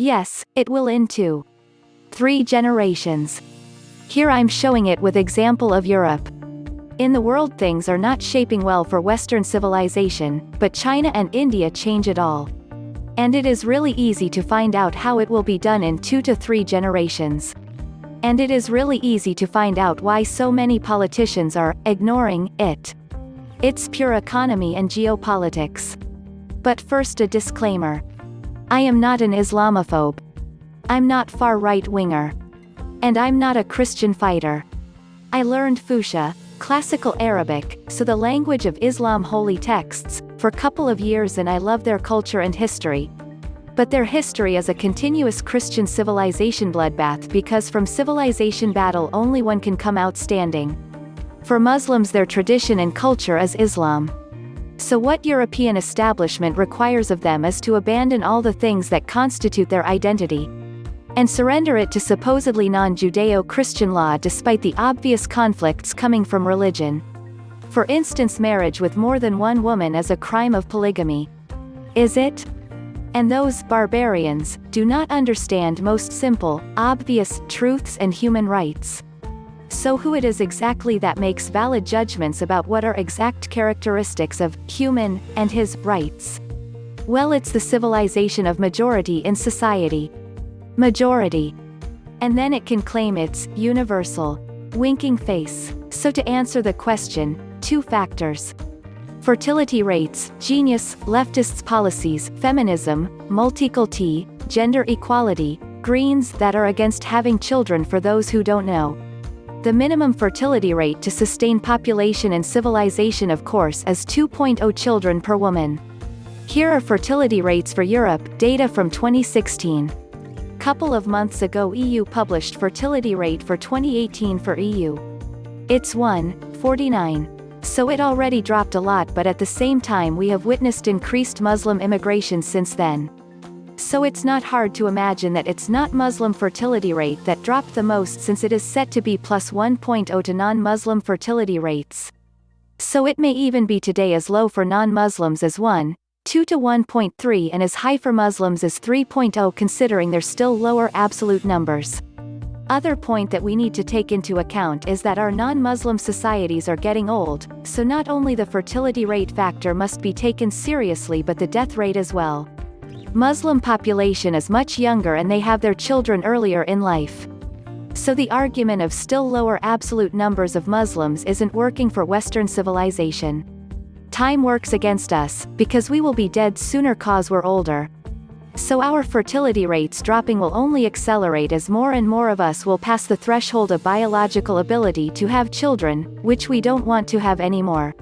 Yes, it will in 2, 3 generations. Here I'm showing it with example of Europe. In the world things are not shaping well for Western civilization, but China and India change it all. And it is really easy to find out how it will be done in 2 to 3 generations. And it is really easy to find out why so many politicians are ignoring it. It's pure economy and geopolitics. But first a disclaimer. I am not an Islamophobe. I'm not far right-winger. And I'm not a Christian fighter. I learned Fusha, classical Arabic, so the language of Islam holy texts, for a couple of years, and I love their culture and history. But their history is a continuous Christian civilization bloodbath, because from civilization battle only one can come out standing. For Muslims their tradition and culture is Islam. So what European establishment requires of them is to abandon all the things that constitute their identity, and surrender it to supposedly non-Judeo-Christian law despite the obvious conflicts coming from religion. For instance, marriage with more than one woman is a crime of polygamy. Is it? And those barbarians do not understand most simple, obvious truths and human rights. So who it is exactly that makes valid judgments about what are exact characteristics of human and his rights? Well, it's the civilization of majority in society. Majority. And then it can claim it's universal. Winking face. So to answer the question, 2 factors. Fertility rates, genius, leftists' policies, feminism, multiculti, gender equality, Greens that are against having children. For those who don't know, the minimum fertility rate to sustain population and civilization of course is 2.0 children per woman. Here are fertility rates for Europe, data from 2016. Couple of months ago EU published fertility rate for 2018 for EU. It's 1.49. So it already dropped a lot, but at the same time we have witnessed increased Muslim immigration since then. So it's not hard to imagine that it's not Muslim fertility rate that dropped the most, since it is set to be plus 1.0 to non-Muslim fertility rates. So it may even be today as low for non-Muslims as 1.2 to 1.3 and as high for Muslims as 3.0, considering their still lower absolute numbers. Other point that we need to take into account is that our non-Muslim societies are getting old, so not only the fertility rate factor must be taken seriously but the death rate as well. Muslim population is much younger and they have their children earlier in life. So the argument of still lower absolute numbers of Muslims isn't working for Western civilization. Time works against us, because we will be dead sooner cause we're older. So our fertility rates dropping will only accelerate as more and more of us will pass the threshold of biological ability to have children, which we don't want to have anymore.